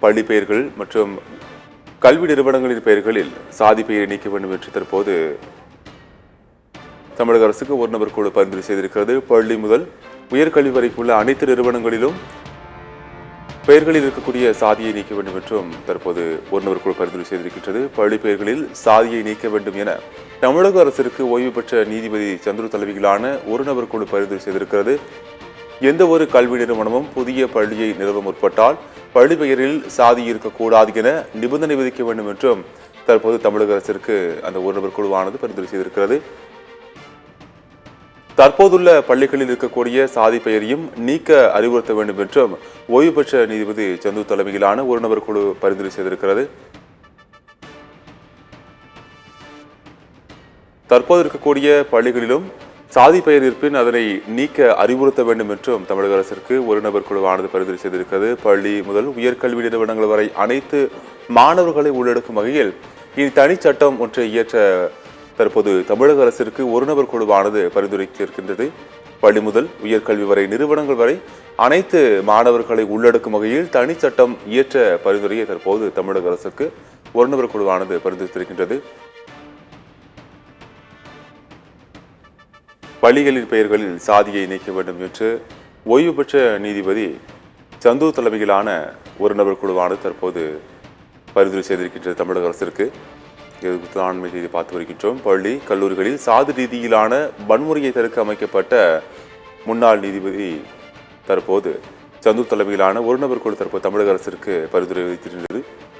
பள்ளி பெயர்கள் மற்றும் கல்வி நிறுவனங்களின் பெயர்களில் சாதி பெயரை நீக்க வேண்டும் என்று தற்போது தமிழக அரசுக்கு ஒரு நபர் குழு பரிந்துரை செய்திருக்கிறது. பள்ளி முதல் உயர்கல்வி வரைக்கும் உள்ள அனைத்து நிறுவனங்களிலும் பெயர்களில் இருக்கக்கூடிய சாதியை நீக்க வேண்டும் என்றும் தற்போது ஒரு நபர் குழு பரிந்துரை செய்திருக்கின்றது. பள்ளி பெயர்களில் சாதியை நீக்க வேண்டும் என தமிழக அரசிற்கு ஓய்வு பெற்ற நீதிபதி சந்துரு தலைமையிலான ஒரு நபர் குழு பரிந்துரை செய்திருக்கிறது. எந்த ஒரு கல்வி நிறுவனமும் புதிய பள்ளியை நிறுவ முற்பட்டால் பள்ளி பெயரில் சாதி இருக்கக்கூடாது என நிபந்தனை விதிக்க வேண்டும் என்றும் தற்போது தமிழக அரசிற்கு அந்த ஒரு நபர் குழுவானது பரிந்துரை செய்திருக்கிறது. தற்போதுள்ள பள்ளிகளில் இருக்கக்கூடிய சாதி பெயரையும் நீக்க அறிவுறுத்த வேண்டும் என்றும் ஓய்வு பெற்ற நீதிபதி சந்து தலைமையிலான ஒரு நபர் குழு பரிந்துரை செய்திருக்கிறது. தற்போது இருக்கக்கூடிய பள்ளிகளிலும் சாதி பெயர் இருப்பின் அதனை நீக்க அறிவுறுத்த வேண்டும் என்றும் தமிழக அரசிற்கு ஒரு நபர் குழுவானது பரிந்துரை செய்திருக்கிறது. பள்ளி முதல் உயர்கல்வி நிறுவனங்கள் வரை அனைத்து மாணவர்களை உள்ளடக்கும் வகையில் இனி தனிச்சட்டம் ஒன்றை இயற்ற தற்போது தமிழக அரசிற்கு ஒரு நபர் குழுவானது பரிந்துரைத்திருக்கின்றது. பள்ளி முதல் உயர்கல்வி வரை நிறுவனங்கள் வரை அனைத்து மாணவர்களை உள்ளடக்கும் வகையில் தனிச்சட்டம் இயற்ற பரிந்துரையை தற்போது தமிழக அரசுக்கு ஒரு நபர் குழுவானது பரிந்துரைத்திருக்கின்றது. பள்ளிகளின் பெயர்களில் சாதியை நீக்க வேண்டும் என்று ஓய்வு பெற்ற நீதிபதி சந்து தலைமையிலான ஒரு நபர் குழுவானது தற்போது பரிந்துரை செய்திருக்கின்றது தமிழக அரசிற்கு. அண்மை செய்தி பார்த்து வருகின்றோம். பள்ளி கல்லூரிகளில் சாதி ரீதியிலான வன்முறையை தடுக்க அமைக்கப்பட்ட முன்னாள் நீதிபதி தற்போது சந்து தலைமையிலான ஒரு நபர் குழு தற்போது தமிழக அரசிற்கு பரிந்துரை வைத்திருந்தது.